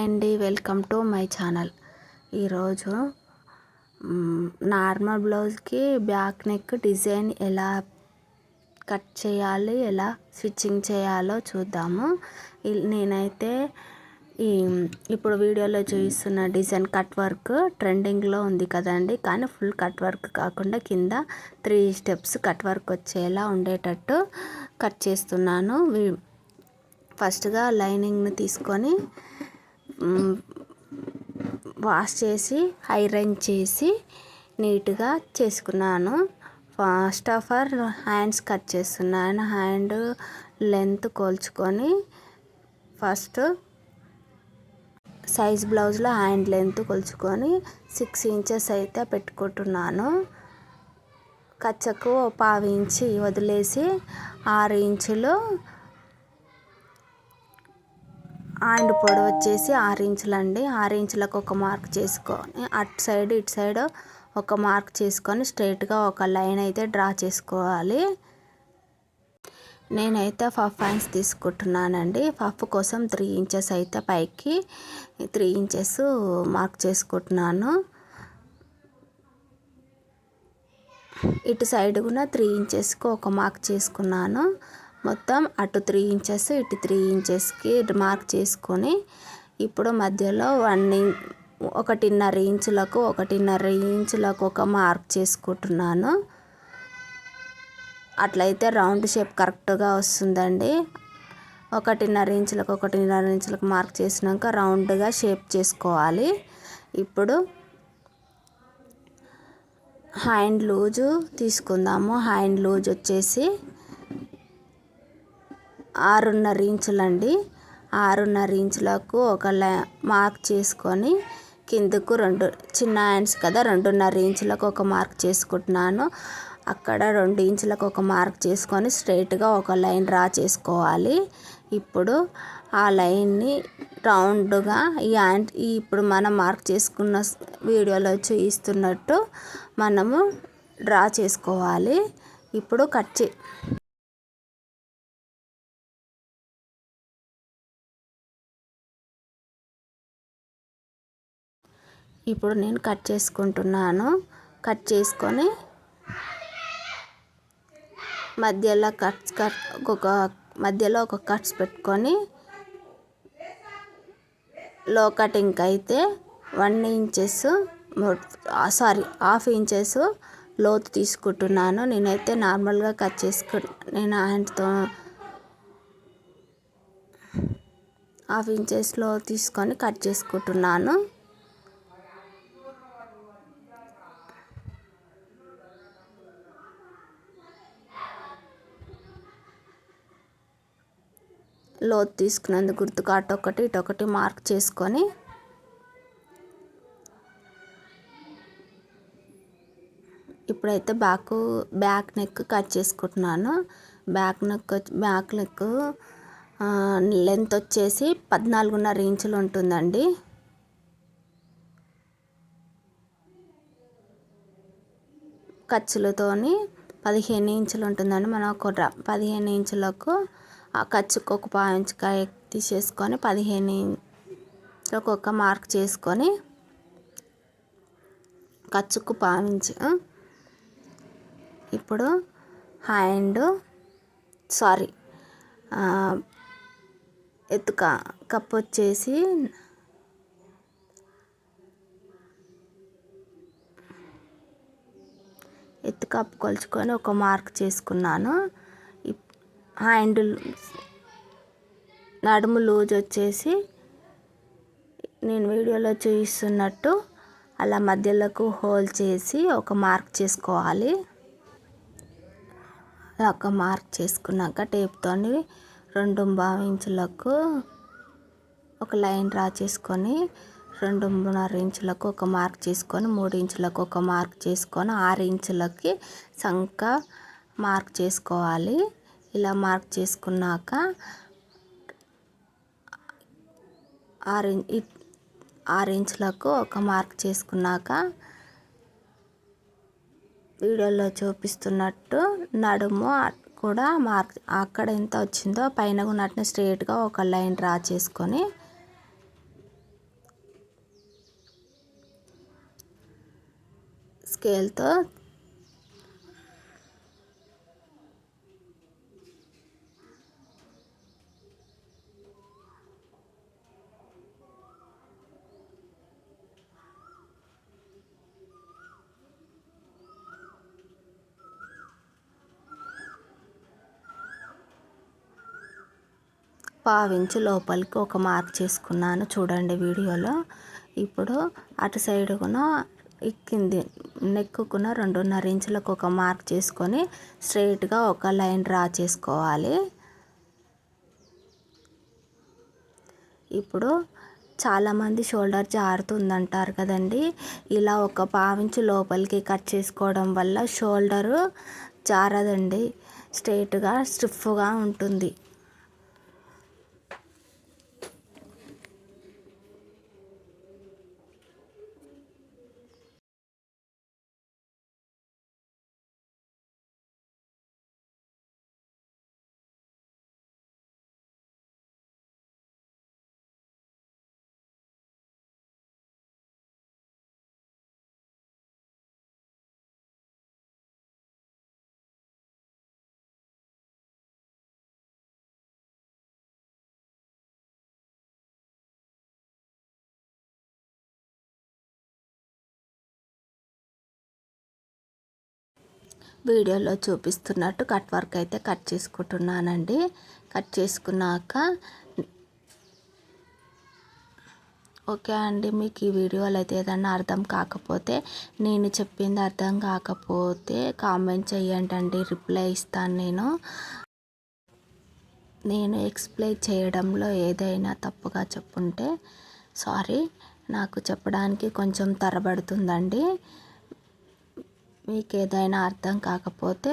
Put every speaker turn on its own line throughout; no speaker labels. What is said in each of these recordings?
Hi అండి, welcome to my channel. ఈరోజు normal బ్లౌజ్కి బ్యాక్ నెక్ డిజైన్ ఎలా కట్ చేయాలి, ఎలా స్టిచ్చింగ్ చేయాలో చూద్దాము. నేనైతే ఇప్పుడు వీడియోలో చూపిస్తున్న డిజైన్ కట్ వర్క్ ట్రెండింగ్లో ఉంది కదండి. కానీ ఫుల్ కట్ వర్క్ కాకుండా కింద 3 స్టెప్స్ కట్ వర్క్ వచ్చేలా ఉండేటట్టు కట్ చేస్తున్నాను. ఫస్ట్గా లైనింగ్ని తీసుకొని వాష్ చేసి ఐరన్ చేసి నీట్గా చేసుకున్నాను. First of all hands cut చేస్తున్నాను. హ్యాండ్ లెంత్ కొలుచుకొని ఫస్ట్ సైజ్ బ్లౌజ్లో హ్యాండ్ లెంత్ కొలుచుకొని 6 ఇంచెస్ అయితే పెట్టుకుంటున్నాను. కచ్చకు 1/2 ఇంచి వదిలేసి 6 ఇంచులు హ్యాండ్ పొడవు వచ్చేసి 6 ఇంచులు అండి. 6 ఇంచులకు ఒక మార్క్ చేసుకొని అటు సైడ్ ఇటు సైడ్ ఒక మార్క్ చేసుకొని స్ట్రైట్గా ఒక లైన్ అయితే డ్రా చేసుకోవాలి. నేనైతే పఫ్ హ్యాండ్స్ తీసుకుంటున్నానండి. పఫ్ కోసం 3 ఇంచెస్ అయితే పైకి 3 ఇంచెస్ మార్క్ చేసుకుంటున్నాను. ఇటు సైడ్ కూడా 3 ఇంచెస్కి ఒక మార్క్ చేసుకున్నాను. మొత్తం అటు 3 ఇంచెస్ ఇటు 3 ఇంచెస్కి మార్క్ చేసుకొని ఇప్పుడు మధ్యలో 1.5 ఇంచులకు ఒక మార్క్ చేసుకుంటున్నాను. అట్లయితే రౌండ్ షేప్ కరెక్ట్గా వస్తుందండి. 1.5 ఇంచులకు మార్క్ చేసినాక రౌండ్గా షేప్ చేసుకోవాలి. ఇప్పుడు హ్యాండ్ లూజు తీసుకుందాము. హ్యాండ్ లూజ్ వచ్చేసి 6.5 ఇంచులండి. 6.5 ఇంచులకు ఒక మార్క్ చేసుకొని కిందకు చిన్న హ్యాండ్స్ కదా, 2.5 ఇంచులకు ఒక మార్క్ చేసుకుంటున్నాను. అక్కడ 2 ఇంచులకు ఒక మార్క్ చేసుకొని స్ట్రైట్గా ఒక లైన్ డ్రా చేసుకోవాలి. ఇప్పుడు ఆ లైన్ని రౌండ్గా ఇప్పుడు మనం మార్క్ చేసుకున్న వీడియోలో చూపిస్తున్నట్టు మనము డ్రా చేసుకోవాలి. ఇప్పుడు ఇప్పుడు నేను కట్ చేసుకుంటున్నాను. కట్ చేసుకొని మధ్యలో ఒక కట్స్ పెట్టుకొని లో కటింగ్ అయితే 1.5 ఇంచెస్ లోతు తీసుకుంటున్నాను. నేనైతే నార్మల్గా నేను హ్యాండ్తో 1/2 ఇంచెస్లో తీసుకొని కట్ చేసుకుంటున్నాను. లోతు తీసుకున్నందుకు గుర్తుగా ఇటొకటి మార్క్ చేసుకొని ఇప్పుడైతే బ్యాక్ నెక్ కట్ చేసుకుంటున్నాను. బ్యాక్ నెక్ లెంత్ వచ్చేసి 14.5 ఇంచులు ఉంటుందండి. ఖర్చులతోని 15 ఇంచులు ఉంటుందండి. మనం 15 ఇంచులకు ఆ ఖర్చుకు ఒక 1/2 ఇంచుకాయ తీసేసుకొని 15 ఇంచులకు ఒక మార్క్ చేసుకొని ఖర్చుకు 1/2 ఇంచు. ఇప్పుడు కప్ వచ్చేసి కప్ కొలుచుకొని ఒక మార్క్ చేసుకున్నాను. హ్యాండ్ నడుము లూజ్ వచ్చేసి నేను వీడియోలో చూపిస్తున్నట్టు అలా మధ్యలోకి హోల్ చేసి ఒక మార్క్ చేసుకోవాలి. ఒక మార్క్ చేసుకున్నాక టేప్తో 2.5 ఇంచులకు ఒక లైన్ డ్రా చేసుకొని 2.5 ఇంచులకు ఒక మార్క్ చేసుకొని 3 ఇంచులకు ఒక మార్క్ చేసుకొని 6 ఇంచులకి సంక మార్క్ చేసుకోవాలి. ఇలా మార్క్ చేసుకున్నాక 6 ఇంచులకు ఒక మార్క్ చేసుకున్నాక వీడియోలో చూపిస్తున్నట్టు నడుము కూడా మార్క్ అక్కడ ఎంత వచ్చిందో పైన ఉన్నట్టు స్ట్రైట్గా ఒక లైన్ డ్రా చేసుకొని స్కేల్తో పావించి లోపలికి ఒక మార్క్ చేసుకున్నాను చూడండి వీడియోలో. ఇప్పుడు అటు సైడున కింది నెక్కుకున్న 2.5 ఇంచులకు ఒక మార్క్ చేసుకొని స్ట్రైట్గా ఒక లైన్ డ్రా చేసుకోవాలి. ఇప్పుడు చాలామంది షోల్డర్ జారుతుందంటారు కదండి. ఇలా ఒక పావించి లోపలికి కట్ చేసుకోవడం వల్ల షోల్డరు జారదండి, స్ట్రైట్గా స్టిఫ్గా ఉంటుంది. వీడియోలో చూపిస్తున్నట్టు కట్ వర్క్ అయితే కట్ చేసుకుంటున్నానండి. కట్ చేసుకున్నాక ఓకే అండి. మీకు ఈ వీడియోలో అయితే ఏదన్నా అర్థం కాకపోతే, నేను చెప్పింది అర్థం కాకపోతే కామెంట్ చేయండి అండి, రిప్లై ఇస్తాను నేను ఎక్స్ప్లెయిన్ చేయడంలో ఏదైనా తప్పుగా చెప్పుంటే సారీ. నాకు చెప్పడానికి కొంచెం తరబడుతుందండి. మీకు ఏదైనా అర్థం కాకపోతే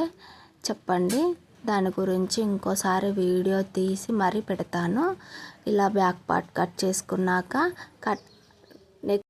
చెప్పండి, దాని గురించి ఇంకోసారి వీడియో తీసి మరీ పెడతాను. ఇలా బ్యాక్ పార్ట్ కట్ చేసుకున్నాక నెక్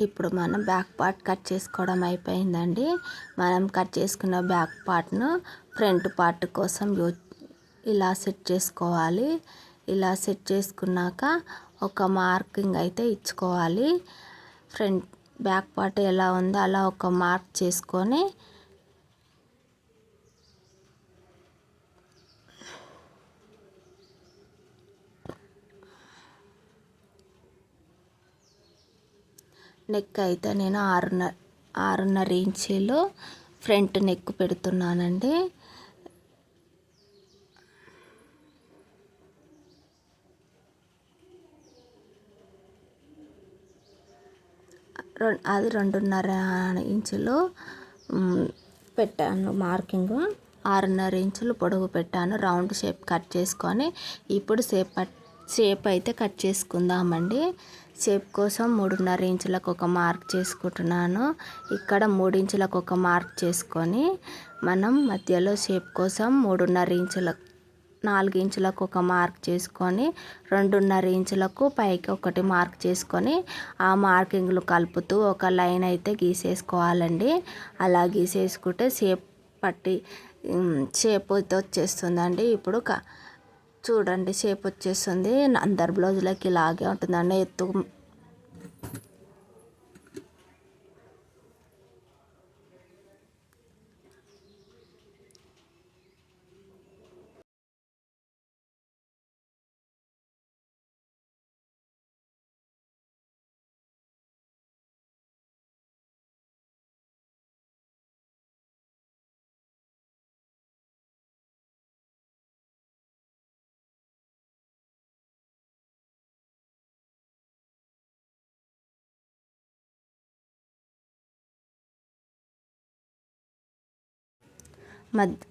ఇప్పుడు మనం బ్యాక్ పార్ట్ కట్ చేసుకోవడం అయిపోయిందండి. మనం కట్ చేసుకున్న బ్యాక్ పార్ట్ను ఫ్రంట్ పార్ట్ కోసం ఇలా సెట్ చేసుకోవాలి. ఇలా సెట్ చేసుకున్నాక ఒక మార్కింగ్ అయితే ఇచ్చుకోవాలి. ఫ్రంట్ బ్యాక్ పార్ట్ ఎలా ఉందో అలా ఒక మార్క్ చేసుకొని నెక్ అయితే నేను 6.5 ఇంచీలు ఫ్రంట్ నెక్ పెడుతున్నానండి. అది 2.5 ఇంచులు పెట్టాను మార్కింగ్. 6.5 ఇంచులు పొడవు పెట్టాను. రౌండ్ షేప్ కట్ చేసుకొని ఇప్పుడు షేప్ అయితే కట్ చేసుకుందామండి. షేప్ కోసం 3.5 ఇంచులకు ఒక మార్క్ చేసుకుంటున్నాను. ఇక్కడ 3 ఇంచులకు ఒక మార్క్ చేసుకొని మనం మధ్యలో షేప్ కోసం 4 ఇంచులకు ఒక మార్క్ చేసుకొని 2.5 ఇంచులకు పైకి ఒకటి మార్క్ చేసుకొని ఆ మార్కింగ్లు కలుపుతూ ఒక లైన్ అయితే గీసేసుకోవాలండి. అలా గీసేసుకుంటే షేప్ అయితే వచ్చేస్తుందండి. ఇప్పుడు చూడండి షేప్ వచ్చేస్తుంది. అందరి బ్లౌజులకి ఇలాగే ఉంటుందండి. ఎత్తు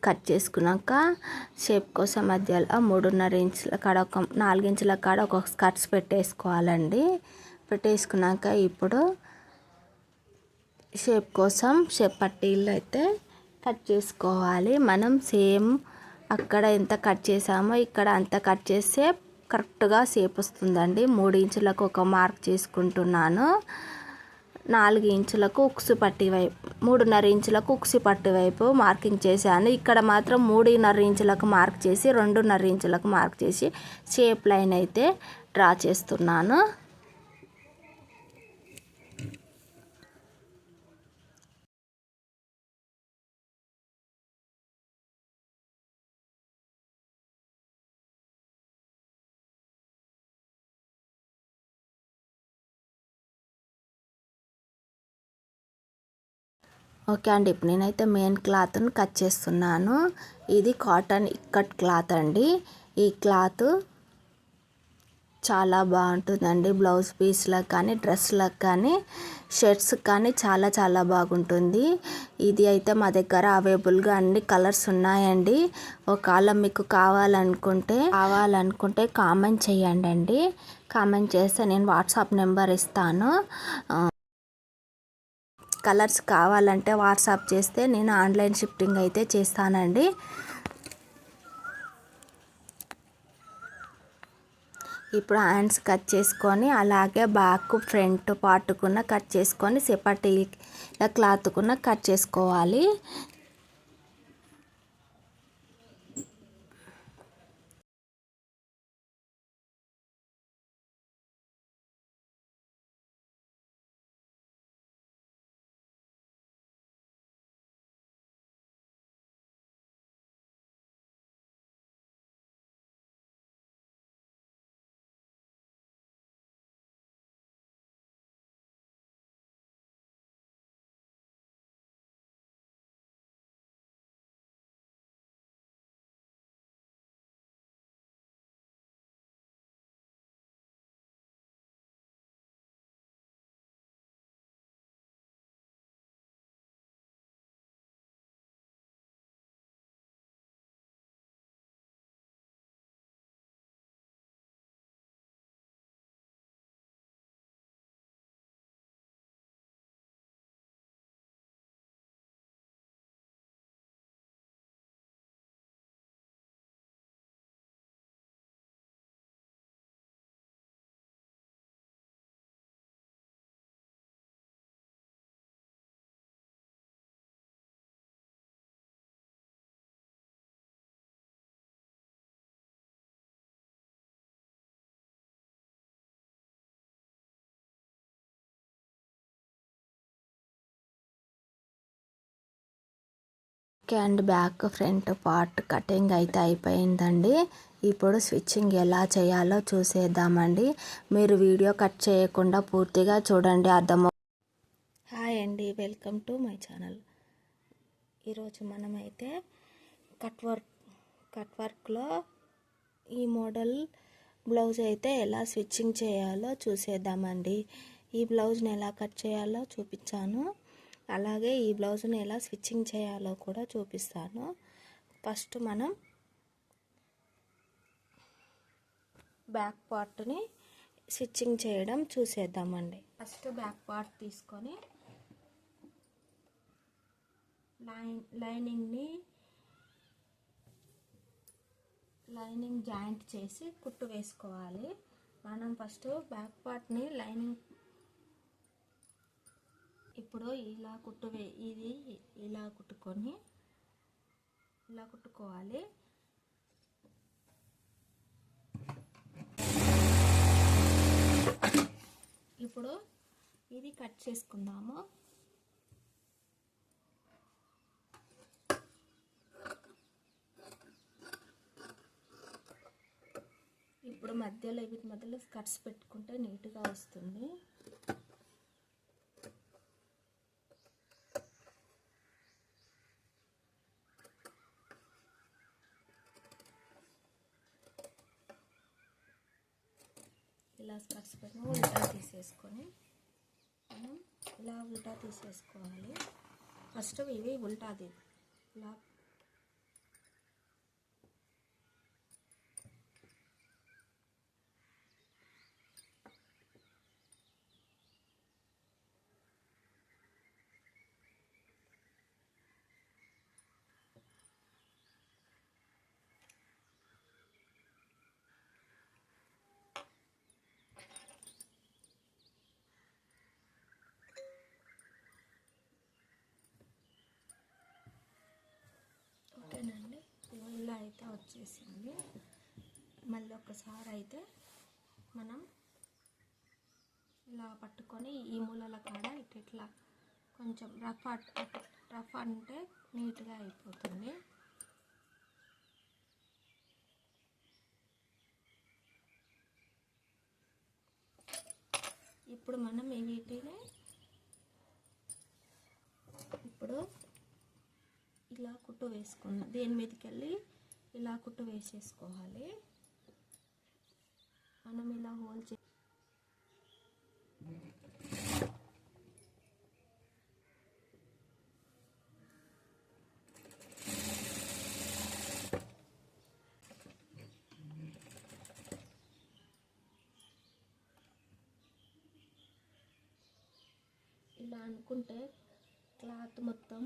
కట్ చేసుకున్నాక షేప్ కోసం మధ్యలో 3.5 ఇంచుల కాడ ఒక 4 ఇంచుల కాడ ఒక స్కర్ట్స్ పెట్టేసుకోవాలండి. పెట్టేసుకున్నాక ఇప్పుడు షేప్ కోసం పట్టీలు అయితే కట్ చేసుకోవాలి. మనం సేమ్ అక్కడ ఎంత కట్ చేసామో ఇక్కడ అంత కట్ చేస్తే కరెక్ట్గా షేప్ వస్తుందండి. 3 ఇంచులకు ఒక మార్క్ చేసుకుంటున్నాను. 4 ఇంచులకు ఉక్సు పట్టి వైపు 3.5 ఇంచులకు ఉక్సు పట్టి వైపు మార్కింగ్ చేశాను. ఇక్కడ మాత్రం 3.5 ఇంచులకు మార్క్ చేసి 2.5 ఇంచులకు మార్క్ చేసి షేప్ లైన్ అయితే డ్రా చేస్తున్నాను. ఓకే అండి, ఇప్పుడు నేనైతే మెయిన్ క్లాత్ని కట్ చేస్తున్నాను. ఇది కాటన్ ఇక్కట్ క్లాత్ అండి. ఈ క్లాత్ చాలా బాగుంటుందండి. బ్లౌజ్ పీస్లకు కానీ డ్రెస్లకు కానీ షర్ట్స్ కానీ చాలా చాలా బాగుంటుంది. ఇది అయితే మా దగ్గర అవైలబుల్గా అన్ని కలర్స్ ఉన్నాయండి. ఒకవేళ మీకు కావాలనుకుంటే కామెంట్ చేయండి. కామెంట్ చేస్తే నేను వాట్సాప్ నెంబర్ ఇస్తాను. కలర్స్ కావాలంటే వాట్సాప్ చేస్తే నేను ఆన్లైన్ షిప్పింగ్ అయితే చేస్తానండి. ఇప్పుడు హ్యాండ్స్ కట్ చేసుకొని అలాగే బ్యాక్ ఫ్రంట్ పార్ట్కున్న కట్ చేసుకొని సెపరేట్ క్లాత్కున్న కట్ చేసుకోవాలి. And back front part cutting అయితే అయిపోయిందండి. ఇప్పుడు స్టిచ్చింగ్ ఎలా చేయాలో చూసేద్దామండి. మీరు వీడియో కట్ చేయకుండా పూర్తిగా చూడండి, అర్థమవు. హాయ్ అండి, వెల్కమ్ టు మై ఛానల్. ఈరోజు మనమైతే కట్ వర్క్లో ఈ మోడల్ బ్లౌజ్ అయితే ఎలా స్టిచ్చింగ్ చేయాలో చూసేద్దామండి. ఈ బ్లౌజ్ని ఎలా కట్ చేయాలో చూపించాను, అలాగే ఈ బ్లౌజ్ని ఎలా స్టిచ్చింగ్ చేయాలో కూడా చూపిస్తాను. ఫస్ట్ మనం బ్యాక్ పార్ట్ని స్టిచ్చింగ్ చేయడం చూసేద్దామండి. ఫస్ట్ బ్యాక్ పార్ట్ తీసుకొని లైనింగ్ జాయింట్ చేసి కుట్టు వేసుకోవాలి. మనం ఫస్ట్ బ్యాక్ పార్ట్ని ఇప్పుడు ఇలా ఇది ఇలా కుట్టుకోవాలి. ఇప్పుడు ఇది కట్ చేసుకుందాము. ఇప్పుడు వీటి మధ్యలో స్కర్ట్స్ పెట్టుకుంటే నీట్గా వస్తుంది. ఇలా స్కర్ట్స్ పెట్టిన ఉల్టా తీసేసుకోవాలి. ఫస్ట్ ఇవి ఇలా వచ్చేసింది. మళ్ళీ ఒకసారి అయితే మనం ఇలా పట్టుకొని ఈ మూలల కాడ ఇట్లా కొంచెం రఫ్ అంటే నీట్గా అయిపోతుంది. ఇప్పుడు మనం వీటిని ఇప్పుడు ఇలా కుట్టు వేసుకుందాం. దీని మీదకి వెళ్ళి ఇలా కుట్టు వేసేసుకోవాలి. మనం ఇలా హోల్ ఇలా అనుకుంటే క్లాత్ మొత్తం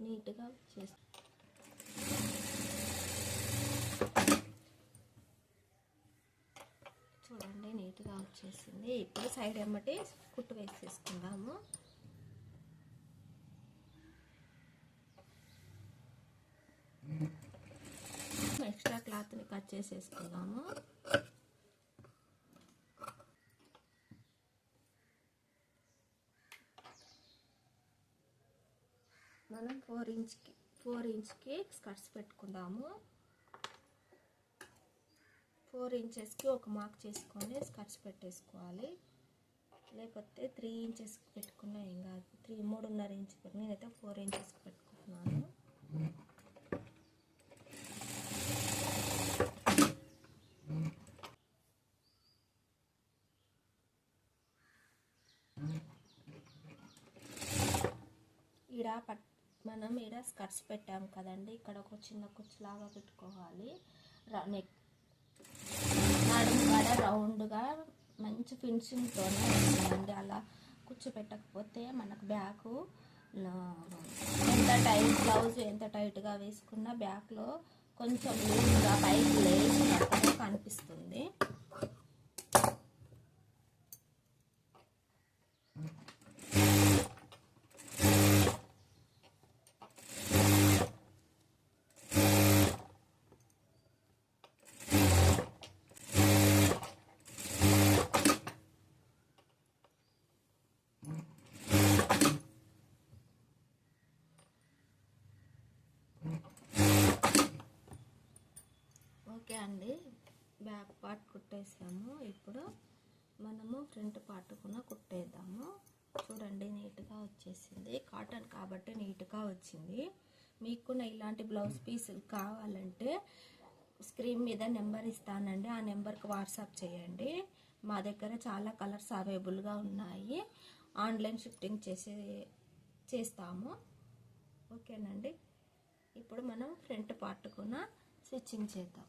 నీట్గా చేస్తాం. చూడండి నీట్గా వచ్చేసింది. ఇప్పుడు సైడ్ ఎమ్మటి కుట్టు వేసేసుకుందాము. ఎక్స్ట్రా క్లాత్ని కట్ చేసేసుకుందాము. మనం 4 ఇంచ్కి స్కర్ట్స్ పెట్టుకుందాము. 4 ఇంచెస్కి ఒక మార్క్ చేసుకొని స్కర్ట్స్ పెట్టేసుకోవాలి. లేకపోతే 3 ఇంచెస్కి పెట్టుకున్నా ఏం కాదు. 3.5 ఇంచ్ నేనైతే 4 ఇంచెస్కి పెట్టుకుంటున్నాను. మనం ఈడ స్కర్ట్స్ పెట్టాము కదండి, ఇక్కడ ఒక చిన్న కుచ్చులాగా పెట్టుకోవాలి. నెక్ నడుము కాడ రౌండ్గా మంచి ఫినిషింగ్తోనే వస్తుందండి. అలా కుచ్చు పెట్టకపోతే మనకు బ్యాక్ ఎంత టైట్ బ్లౌజ్ ఎంత టైట్గా వేసుకున్నా బ్యాక్లో కొంచెం లూజ్గా పైకి లేచినట్టుగా కనిపిస్తుంది. ఓకే అండి, బ్యాక్ పార్ట్ కుట్టేసాము. ఇప్పుడు మనము ఫ్రంట్ పార్ట్ కూడా కుట్టేద్దాము. చూడండి నీట్గా వచ్చేసింది. కాటన్ కాబట్టి నీట్గా వచ్చింది. మీకు కూడా ఇలాంటి బ్లౌజ్ పీసులు కావాలంటే స్క్రీన్ మీద నెంబర్ ఇస్తానండి, ఆ నెంబర్కి వాట్సాప్ చేయండి. మా దగ్గర చాలా కలర్స్ అవైలబుల్గా ఉన్నాయి. ఆన్లైన్ షిఫ్టింగ్ చేస్తాము. ఓకేనండి, ఇప్పుడు మనం ఫ్రంట్ పార్ట్ కూడా స్టిచ్చింగ్ చేద్దాం.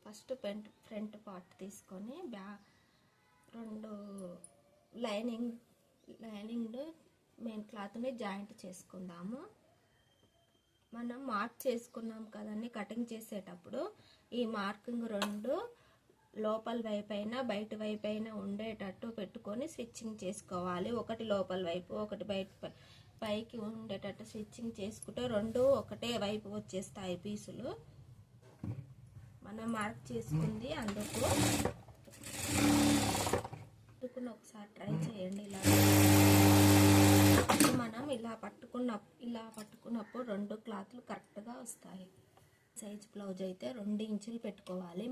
ఫస్ట్ ఫ్రంట్ పార్ట్ తీసుకొని రెండు లైనింగ్ మెయిన్ క్లాత్ని జాయింట్ చేసుకుందాము. మనం మార్క్ చేసుకున్నాం కదండి కటింగ్ చేసేటప్పుడు, ఈ మార్కింగ్ 2 లోపల వైపు అయినా బయట వైపు అయినా ఉండేటట్టు పెట్టుకొని స్టిచ్చింగ్ చేసుకోవాలి. ఒకటి లోపల వైపు ఒకటి బయట పైకి ఉండేటట్టు స్టిచ్చింగ్ చేసుకుంటే 2 ఒకటే వైపు వచ్చేస్తాయి పీసులు. మనం మార్క్ చేసుకుంది అందుకు ఒకసారి ట్రై చేయండి. మనం ఇలా పట్టుకున్నప్పుడు 2 క్లాత్లు కరెక్ట్గా వస్తాయి. సైజ్ బ్లౌజ్ అయితే 2 ఇంచులు పెట్టుకోవాలి.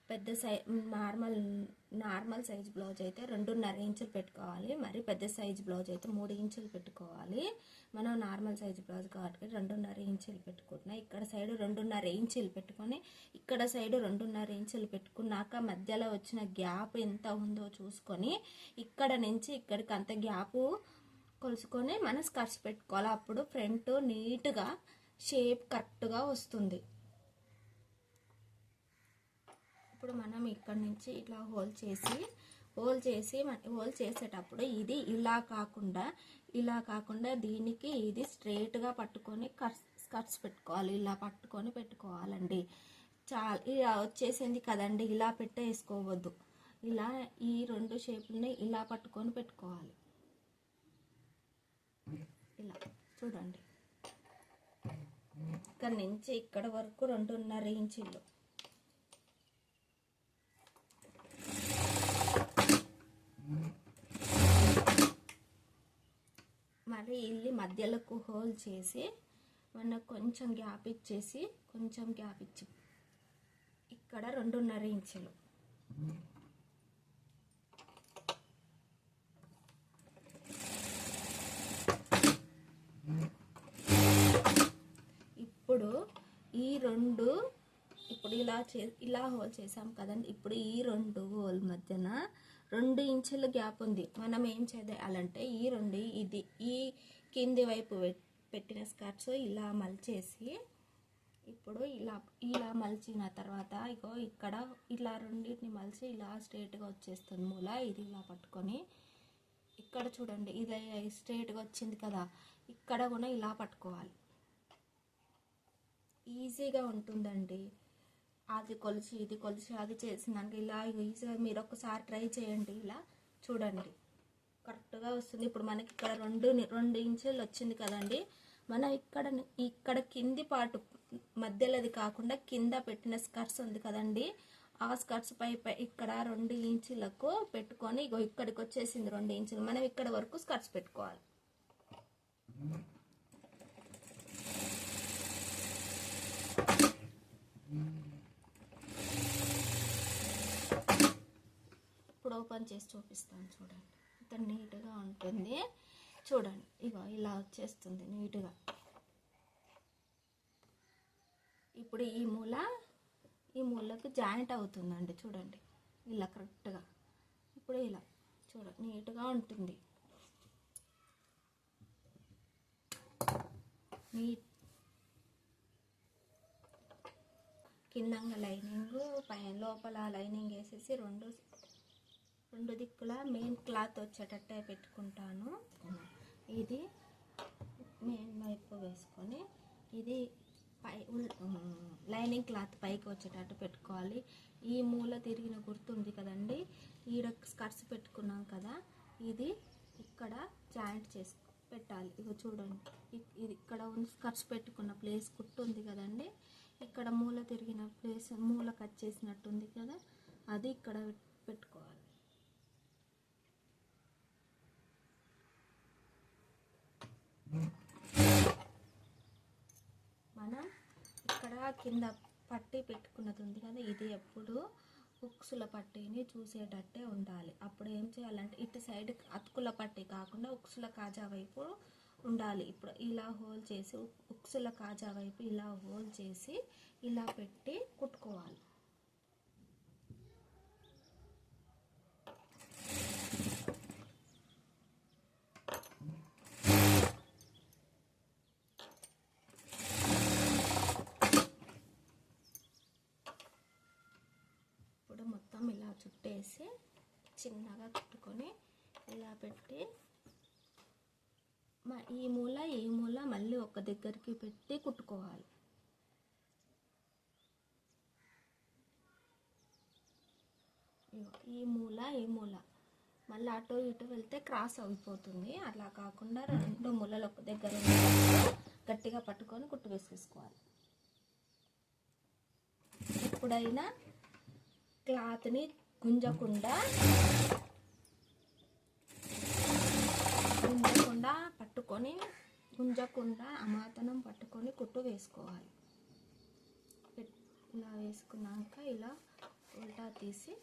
పెద్ద నార్మల్ సైజ్ బ్లౌజ్ అయితే 2.5 ఇంచులు పెట్టుకోవాలి. మరి పెద్ద సైజ్ బ్లౌజ్ అయితే 3 ఇంచులు పెట్టుకోవాలి. మనం నార్మల్ సైజ్ బ్లౌజ్ కాబట్టి 2.5 ఇంచులు పెట్టుకుంటున్నాం. ఇక్కడ సైడ్ 2.5 ఇంచులు పెట్టుకొని ఇక్కడ సైడ్ 2.5 ఇంచులు పెట్టుకున్నాక మధ్యలో వచ్చిన గ్యాప్ ఎంత ఉందో చూసుకొని ఇక్కడ నుంచి ఇక్కడికి అంత గ్యాప్ కొలుసుకొని మనం స్కర్ట్స్ పెట్టుకోవాలి. అప్పుడు ఫ్రంట్ నీట్గా షేప్ కరెక్ట్గా వస్తుంది. ఇప్పుడు మనం ఇక్కడ నుంచి ఇట్లా హోల్ చేసేటప్పుడు ఇది ఇలా కాకుండా దీనికి ఇది స్ట్రైట్గా పట్టుకొని స్కర్ట్స్ పెట్టుకోవాలి. ఇలా పట్టుకొని పెట్టుకోవాలండి. ఇలా వచ్చేసింది కదండి, ఇలా పెట్టేసుకోవద్దు. ఇలా ఈ రెండు షేపుల్ని ఇలా పట్టుకొని పెట్టుకోవాలి. ఇలా చూడండి, ఇక్కడ నుంచి ఇక్కడ వరకు 2.5 ఇంచులు. మరి ఇల్లు మధ్యలోకి హోల్ చేసి మనకు కొంచెం గ్యాప్ ఇచ్చేసి ఇక్కడ 2.5 ఇంచులు. ఇప్పుడు ఇలా హోల్ చేసాం కదండి. ఇప్పుడు ఈ 2 హోల్ మధ్యన 2 ఇంచుల గ్యాప్ ఉంది. మనం ఏం చేయాలంటే ఈ కింది వైపు పెట్టిన స్కర్ట్స్ ఇలా మలిచేసి, ఇప్పుడు ఇలా మలిచిన తర్వాత ఇగో ఇక్కడ ఇలా రెండింటిని మలిచి ఇలా స్ట్రైట్గా వచ్చేస్తుంది మూల. ఇది ఇలా పట్టుకొని ఇక్కడ చూడండి, ఇది స్ట్రైట్గా వచ్చింది కదా, ఇక్కడ కూడా ఇలా పట్టుకోవాలి. ఈజీగా ఉంటుందండి. అది కొలిచి ఇది కొలిచి అది చేసినాక ఇలా ఈజీగా మీరు ఒకసారి ట్రై చేయండి. ఇలా చూడండి, కరెక్ట్గా వస్తుంది. ఇప్పుడు మనకి ఇక్కడ 2 ఇంచులు వచ్చింది కదండి. మనం ఇక్కడ కింది పాటు మధ్యలోది కాకుండా కింద పెట్టిన స్కర్ట్స్ ఉంది కదండి, ఆ స్కర్ట్స్ పై ఇక్కడ 2 ఇంచులకు పెట్టుకొని ఇగో ఇక్కడికి వచ్చేసింది 2 ఇంచులు. మనం ఇక్కడ వరకు స్కర్ట్స్ పెట్టుకోవాలి. ఇప్పుడు ఓపెన్ చేసి చూపిస్తాను చూడండి, ఇంత నీట్గా ఉంటుంది. చూడండి, ఇగో ఇలా వచ్చేస్తుంది నీట్గా. ఇప్పుడు ఈ మూలకు జాయింట్ అవుతుందండి. చూడండి, ఇలా కరెక్ట్గా. ఇప్పుడు ఇలా చూడండి, నీట్గా ఉంటుంది. కిందంగా లైనింగ్, పైన లోపల లైనింగ్ వేసేసి రెండు దిక్కుల మెయిన్ క్లాత్ వచ్చేటట్టే పెట్టుకుంటాను. ఇది మెయిన్ వైపు వేసుకొని ఇది లైనింగ్ క్లాత్ పైకి వచ్చేటట్టు పెట్టుకోవాలి. ఈ మూల తిరిగిన గుర్తు ఉంది కదండి, ఈడ స్కర్ట్స్ పెట్టుకున్నాం కదా, ఇది ఇక్కడ జాయింట్ పెట్టాలి. ఇగో చూడండి, ఇది ఇక్కడ స్కర్ట్స్ పెట్టుకున్న ప్లేస్ కుట్టు ఉంది కదండి, ఇక్కడ మూల తిరిగిన ప్లేస్ మూల కట్ చేసినట్టుంది కదా, అది ఇక్కడ పెట్టుకోవాలి. మనం ఇక్కడ కింద పట్టీ పెట్టుకున్నది ఉంది కదా, ఇది ఎప్పుడు ఉక్సుల పట్టీని చూసేటట్టే ఉండాలి. అప్పుడు ఏం చేయాలంటే ఇటు సైడ్ అతుకుల పట్టీ కాకుండా ఉక్సుల కాజా వైపు ఉండాలి. ఇప్పుడు ఇలా హోల్ చేసి ఉక్సుల కాజా వైపు ఇలా హోల్ చేసి ఇలా పెట్టి కుట్టుకోవాలి. ఇప్పుడు మొత్తం ఇలా చుట్టేసి చిన్నగా కుట్టుకొని ఇలా పెట్టి ఈ మూల మళ్ళీ ఒక దగ్గరికి పెట్టి కుట్టుకోవాలి. ఈ మూల మళ్ళీ అటు ఇటు వెళ్తే క్రాస్ అయిపోతుంది. అలా కాకుండా 2 మూలలు ఒక దగ్గర గట్టిగా పట్టుకొని కుట్టు వేసేసుకోవాలి. ఎప్పుడైనా క్లాత్ని గుంజకుండా పట్టుకొని గుంజకుండా అమాతనం పట్టుకొని కుట్టు వేసుకోవాలి. ఇలా వేసుకున్నాక ఇలా ఉల్టా తీసి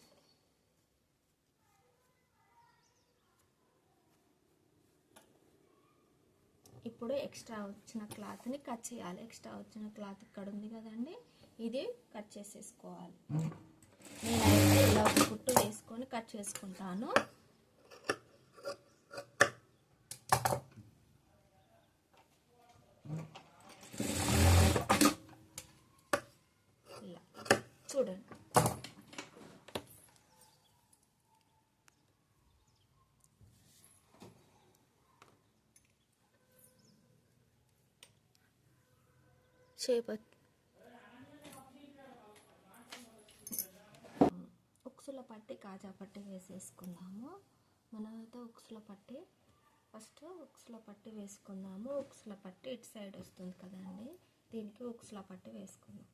ఇప్పుడు ఎక్స్ట్రా వచ్చిన క్లాత్ని కట్ చేయాలి. ఎక్స్ట్రా వచ్చిన క్లాత్ ఇక్కడ ఉంది కదండి, ఇది కట్ చేసేసుకోవాలి. నేనైతే ఇలా ఒక కుట్టు వేసుకొని కట్ చేసుకుంటాను. ఇలా చూడండి, ఉక్సుల
పట్టి కాజా పట్టి వేసేసుకున్నాము. మనమైతే ఉక్సుల పట్టి ఫస్ట్ ఉక్సుల పట్టి వేసుకుందాము. ఉక్సుల పట్టి ఇటు సైడ్ వస్తుంది కదండి, దీనికి ఉక్సుల పట్టి వేసుకుందాం.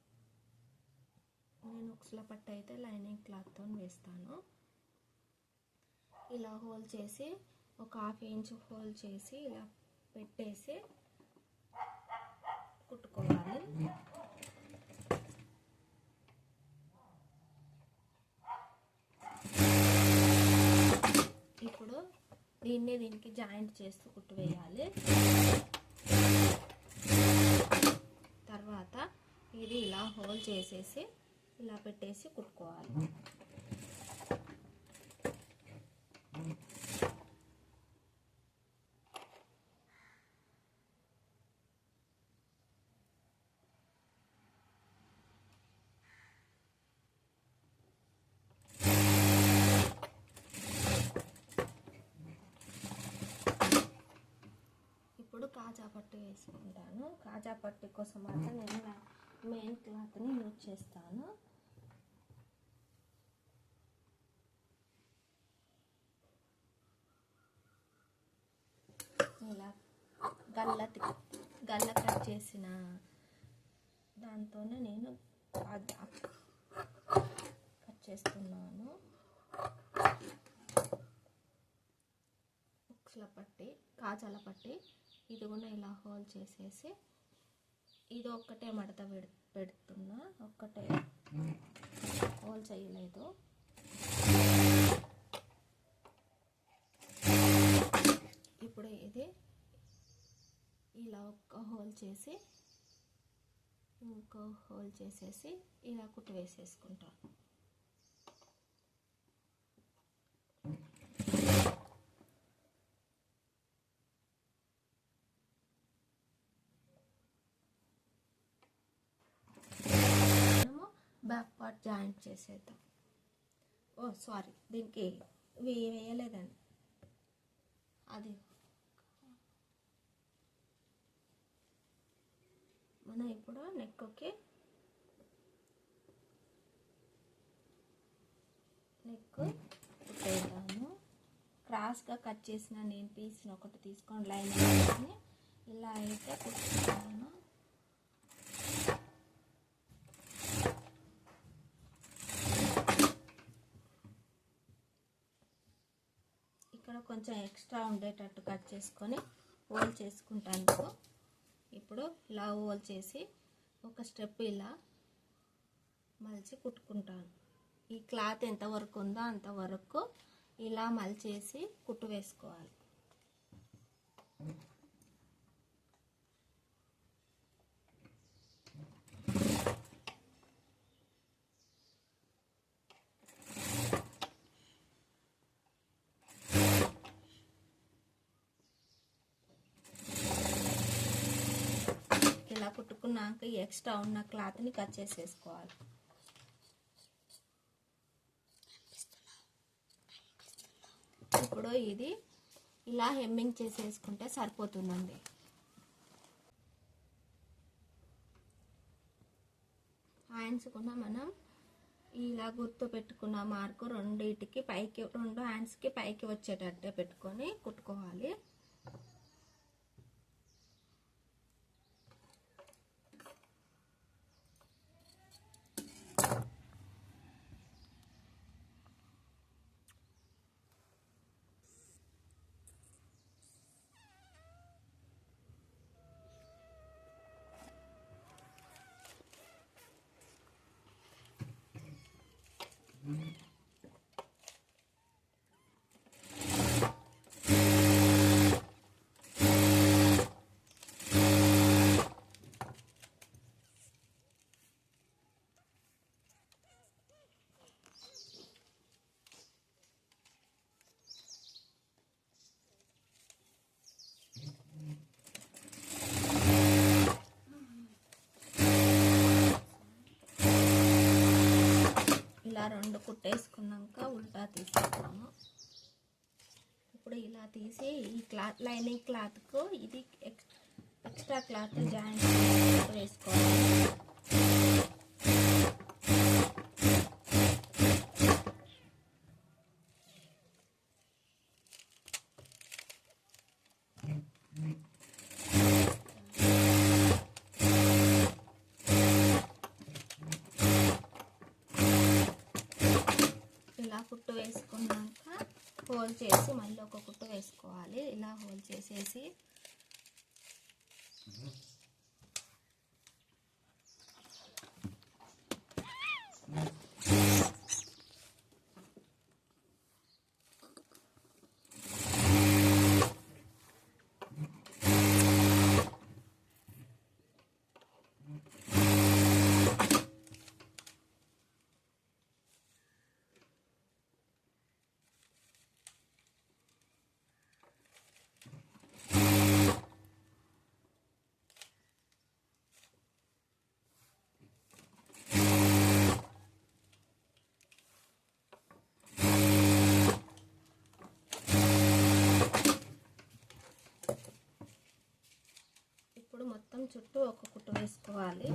నేను ఉక్సుల పట్టి అయితే లైనింగ్ క్లాత్తో వేస్తాను. ఇలా హోల్ చేసి ఒక 1/2 ఇంచ్ హోల్ చేసి ఇలా పెట్టేసి కుట్టుకోవాలి. ఇప్పుడు దీనికి జాయింట్ చేస్తూ కుట్టు వేయాలి. తర్వాత ఇది ఇలా హోల్ చేసేసి ఇలా పెట్టేసి కుట్టుకోవాలి. ఇప్పుడు కాజా పట్టు వేసుకుంటాను. కాజా పట్టు కోసం అయితే నేను మెయిన్ క్లాత్ని యూజ్ చేస్తాను. ఇలా గల్ల కట్ చేసిన దాంతోనే నేను కట్ చేస్తున్నాను. ఉక్సుల పట్టి కాజాల పట్టి ఇది కూడా ఇలా హోల్ చేసేసి ఇది ఒక్కటే మడత పెడుతున్నా, ఒక్కటే హోల్ చేయలేదు. ఇప్పుడు ఇది ఇలా ఒక్క హోల్ చేసి ఇంకో హోల్ చేసేసి ఇలా కుట్టు వేసేసుకుంటాను. మనము బ్యాక్ పార్ట్ జాయింట్ చేసేద్దాం. సారీ, దీనికి వేయలేదండి. అది మనం ఇప్పుడు నెక్కి కుట్టేద్దాము. క్రాస్గా కట్ చేసిన నేను పీస్ని ఒకటి తీసుకొని లైన్ వేసుకొని ఇలా అయితే కుట్టుకుంటాను. ఇక్కడ కొంచెం ఎక్స్ట్రా ఉండేటట్టు కట్ చేసుకొని హోల్ చేసుకుంటాను. ఇప్పుడు ఇలా హోల్ చేసి ఒక స్టెప్ ఇలా మలిచి కుట్టుకుంటాను. ఈ క్లాత్ ఎంతవరకు ఉందో అంతవరకు ఇలా మలిచేసి కుట్టు వేసుకోవాలి. ఇలా కుట్టుకున్నాక ఎక్స్ట్రా ఉన్న క్లాత్ని కట్ చేసేసుకోవాలి. ఇప్పుడు ఇది ఇలా హెమ్మింగ్ చేసేసుకుంటే సరిపోతుందండి. హ్యాండ్స్ కూడా మనం ఇలా గుర్తు పెట్టుకున్న మార్కు రెండింటికి పైకి, 2 హ్యాండ్స్కి పైకి వచ్చేటట్టే పెట్టుకొని కుట్టుకోవాలి. ఇలా 2 కుట్టేసుకున్నాక ఉల్టా తీసేద్దాము. ఇప్పుడు ఇలా తీసి ఈ క్లాత్ లైనింగ్ క్లాత్కు ఇది ఎక్స్ట్రా క్లాత్ జాయింట్ వేసుకోవాలి. కుట్టు వేసుకున్నాక హోల్ చేసి మళ్ళీ ఒక కుట్టు వేసుకోవాలి. ఇలా హోల్ చేసేసి మొత్తం చుట్టూ ఒక కుట్టు వేసుకోవాలి.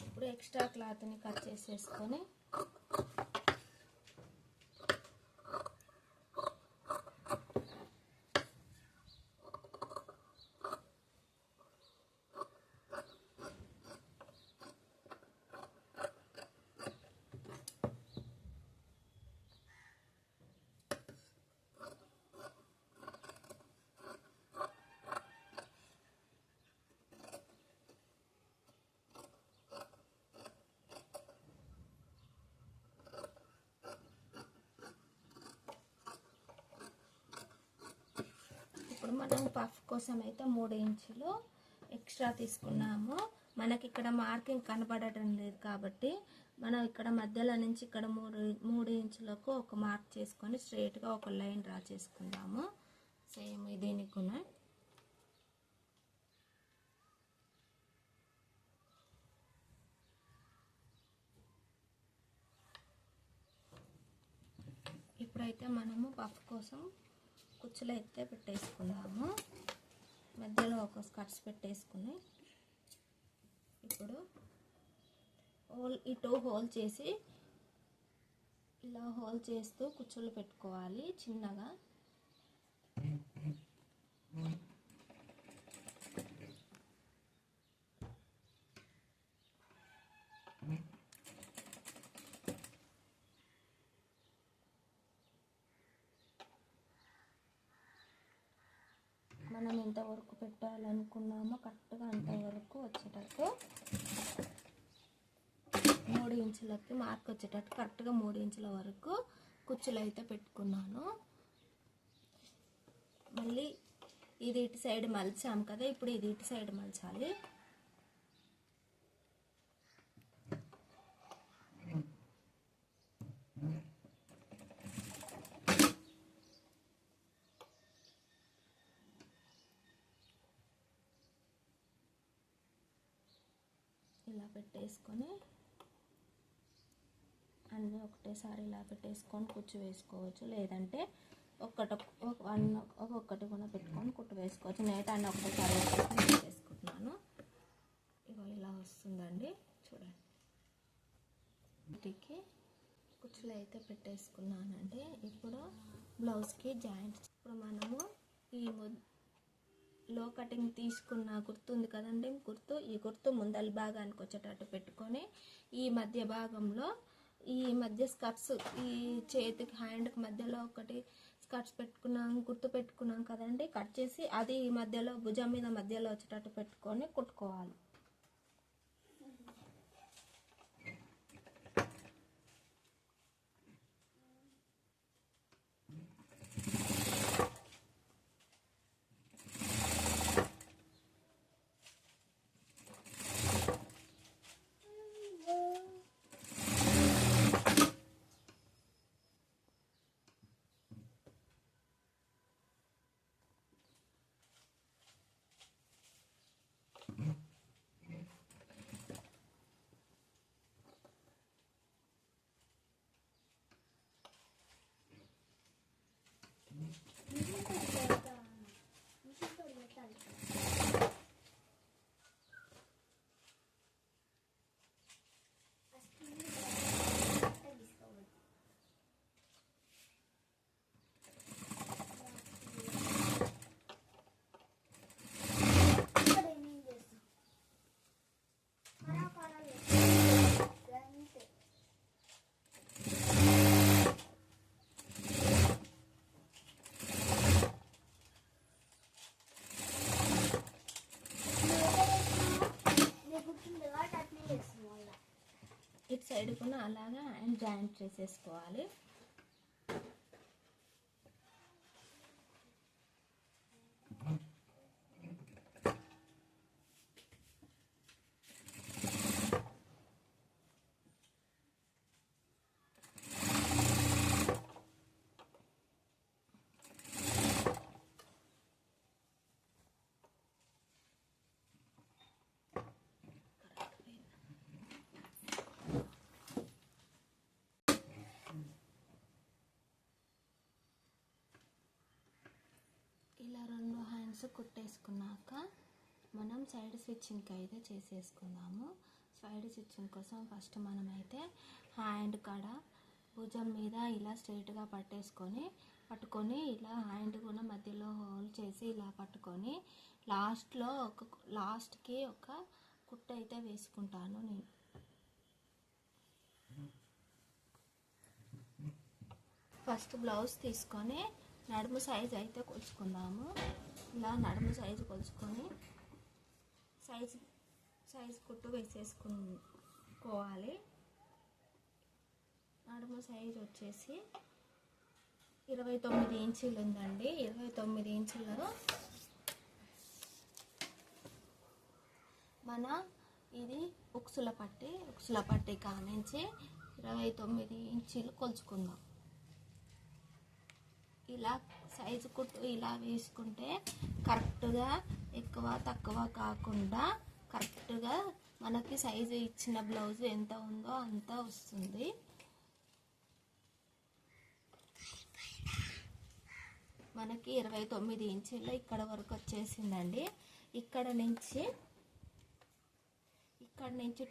ఇప్పుడు ఎక్స్ట్రా క్లాత్ని కట్ చేసేసుకొని మనం పఫ్ కోసం అయితే 3 ఇంచులు ఎక్స్ట్రా తీసుకున్నాము. మనకి ఇక్కడ మార్కింగ్ కనబడటం లేదు కాబట్టి మనం ఇక్కడ మధ్యలో నుంచి ఇక్కడ 3 ఇంచులకు ఒక మార్క్ చేసుకొని స్ట్రైట్గా ఒక లైన్ డ్రా చేసుకుందాము. సేమ్ దీనికి కూడా ఇప్పుడైతే మనము పఫ్ కోసం కుచ్చులు అయితే పెట్టేసుకుందాము. మధ్యలో ఒక స్కర్ట్స్ పెట్టేసుకుని ఇప్పుడు ఇటు హోల్ చేసి ఇలా హోల్ చేస్తూ కుచ్చులు పెట్టుకోవాలి చిన్నగా. మనం ఎంతవరకు పెట్టాలనుకున్నామో కరెక్ట్గా అంతవరకు వచ్చేటట్టు 3 ఇంచులకి మార్క్ వచ్చేటట్టు కరెక్ట్గా 3 ఇంచుల వరకు కుచ్చులు అయితే పెట్టుకున్నాను. మళ్ళీ ఇది ఇటు సైడ్ మలిచాం కదా, ఇప్పుడు ఇది ఇటు సైడ్ మలచాలి. ఇలా పెట్టేసుకొని అన్నీ ఒకటేసారి ఇలా పెట్టేసుకొని కుచ్చు వేసుకోవచ్చు, లేదంటే ఒక్కొక్కటి కూడా పెట్టుకొని కుట్టు వేసుకోవచ్చు. నేట అన్నీ ఒకటేసారి వేసుకుంటున్నాను. ఇగో ఇలా వస్తుందండి, చూడండి. వీటికి కుచ్చులు అయితే పెట్టేసుకున్నానండి. ఇప్పుడు బ్లౌజ్కి జాయింట్స్ ఇప్పుడు మనము ఈ లో కటింగ్ తీసుకున్న గుర్తు ఉంది కదండి, ఈ గుర్తు ముందలి భాగానికి వచ్చేటట్టు పెట్టుకొని ఈ మధ్య భాగంలో ఈ మధ్య స్కర్ట్స్ ఈ చేతికి హ్యాండ్కి మధ్యలో ఒకటి స్కర్ట్స్ గుర్తు పెట్టుకున్నాం కదండి, కట్ చేసి అది ఈ మధ్యలో భుజం మీద మధ్యలో వచ్చేటట్టు పెట్టుకొని కుట్టుకోవాలి. సైడ్ కూడా అలాగా హ్యాండ్ జాయింట్ చేసేసుకోవాలి. ఇలా 2 హ్యాండ్స్ కుట్టేసుకున్నాక మనం సైడ్ స్టిచ్చింగ్కి అయితే చేసేసుకుందాము. సైడ్ స్టిచ్చింగ్ కోసం ఫస్ట్ మనమైతే హ్యాండ్ కాడ భుజం మీద ఇలా స్ట్రైట్గా పట్టుకొని ఇలా హ్యాండ్ కూడా మధ్యలో హోల్ చేసి ఇలా పట్టుకొని లాస్ట్కి ఒక కుట్టు అయితే వేసుకుంటాను నేను. ఫస్ట్ బ్లౌజ్ తీసుకొని నడుము సైజు అయితే కొలుచుకుందాము. ఇలా నడుము సైజు కొలుచుకొని సైజు కుట్టు వేసేసుకోవాలి. నడుము సైజు వచ్చేసి 29 ఇంచులు ఉందండి. 29 ఇంచులలో మన ఇది ఉక్సుల పట్టి కానించి 29 ఇంచులు కొలుచుకుందాం. ఇలా సైజు కుట్టు ఇలా వేసుకుంటే కరెక్ట్గా ఎక్కువ తక్కువ కాకుండా కరెక్ట్గా మనకి సైజు ఇచ్చిన బ్లౌజ్ ఎంత ఉందో అంత వస్తుంది. మనకి 29 ఇంచుల్లో ఇక్కడ వరకు వచ్చేసిందండి. ఇక్కడ నుంచి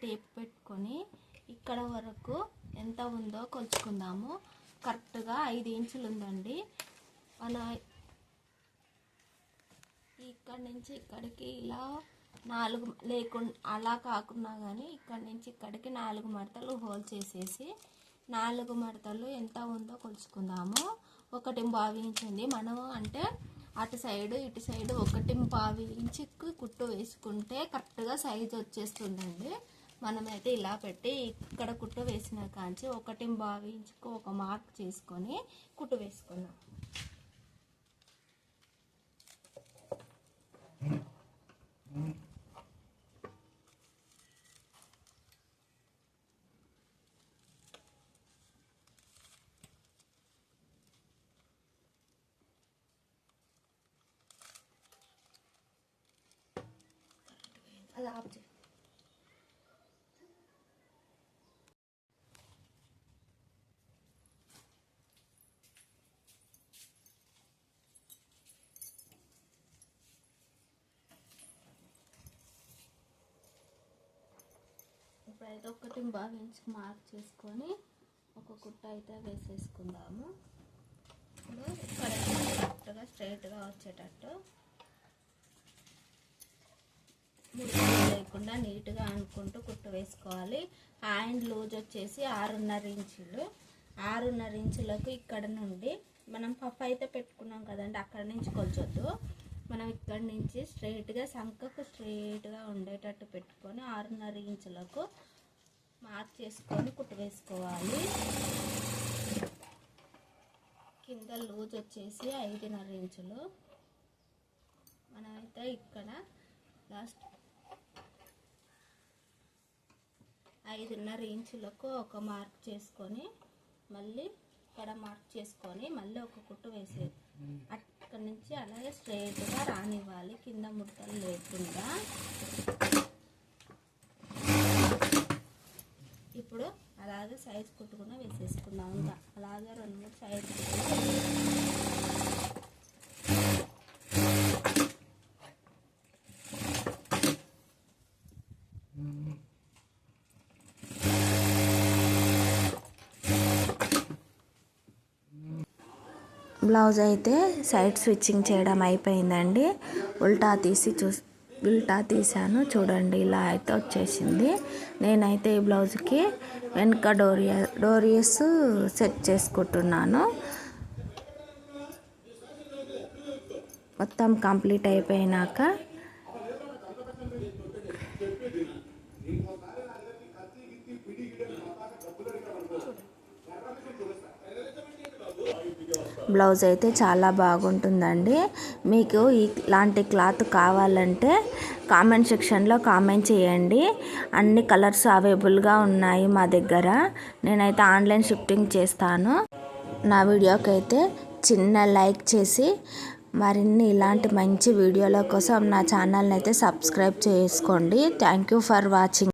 టేప్ పెట్టుకొని ఇక్కడ వరకు ఎంత ఉందో కొలుచుకుందాము. కరెక్ట్గా 5 ఇంచులు ఉందండి. మన ఇక్కడ నుంచి ఇక్కడికి ఇలా 4 లేకుండా అలా కాకుండా కానీ ఇక్కడ నుంచి ఇక్కడికి 4 మడతలు హోల్ చేసేసి 4 మడతలు ఎంత ఉందో కొలుచుకుందాము. 1.5 ఇంచు ఉంది. మనం అంటే అటు సైడ్ ఇటు సైడ్ 1.5 ఇంచుకి కుట్టు వేసుకుంటే కరెక్ట్గా సైజు వచ్చేస్తుందండి. మనమైతే ఇలా పెట్టి ఇక్కడ కుట్టు వేసిన కాంచి 1.5 ఇంచుకు ఒక మార్క్ చేసుకొని కుట్టు వేసుకున్నాం. అది ఆఫ్ చేయి. ఇప్పుడైతే 1.5 ఇంచుకి మార్క్ చేసుకొని ఒక కుట్ట అయితే వేసేసుకుందాము. ఇప్పుడు ఇక్కడ కరెక్ట్గా స్ట్రైట్గా వచ్చేటట్టు ముడతలు లేకుండా నీట్గా అనుకుంటూ కుట్టు వేసుకోవాలి. హ్యాండ్ లూజ్ వచ్చేసి 6.5 ఇంచులు. 6.5 ఇంచులకు ఇక్కడ నుండి మనం పఫ్ అయితే పెట్టుకున్నాం కదండి, అక్కడ నుంచి కొలచొద్దు. మనం ఇక్కడ నుంచి స్ట్రైట్గా సంకకు స్ట్రైట్గా ఉండేటట్టు పెట్టుకొని 6.5 ఇంచులకు మార్క్ చేసుకొని కుట్టు వేసుకోవాలి. కింద లూజ్ వచ్చేసి 5.5 ఇంచులు. మనమైతే ఇక్కడ లాస్ట్ 5.5 ఇంచులకు ఒక మార్క్ చేసుకొని మళ్ళీ ఇక్కడ మార్క్ చేసుకొని మళ్ళీ ఒక కుట్టు వేసేది. అక్కడి నుంచి అలాగే స్ట్రైట్గా రానివ్వాలి, కింద ముడతలు లేకుండా. ఇప్పుడు అలాగే సైజ్ కుట్టుకున్న వేసేసుకుందాం. ఇంకా అలాగే 2-3 సైజ్
బ్లౌజ్ అయితే సైడ్ స్టిచ్చింగ్ చేయడం అయిపోయిందండి. ఉల్టా తీసాను చూడండి, ఇలా అయితే వచ్చేసింది. నేనైతే ఈ బ్లౌజ్కి వెనక డోరియస్ సెట్ చేసుకుంటున్నాను. మొత్తం కంప్లీట్ అయిపోయినాక బ్లౌజ్ అయితే చాలా బాగుంటుందండి. మీకు ఇలాంటి క్లాత్ కావాలంటే కామెంట్ సెక్షన్లో కామెంట్ చేయండి. అన్ని కలర్స్ అవైలబుల్గా ఉన్నాయి మా దగ్గర. నేనైతే ఆన్లైన్ షిఫ్టింగ్ చేస్తాను. నా వీడియోకి అయితే చిన్న లైక్ చేసి మరిన్ని ఇలాంటి మంచి వీడియోల కోసం నా ఛానల్ని అయితే సబ్స్క్రైబ్ చేసుకోండి. Thank you for watching.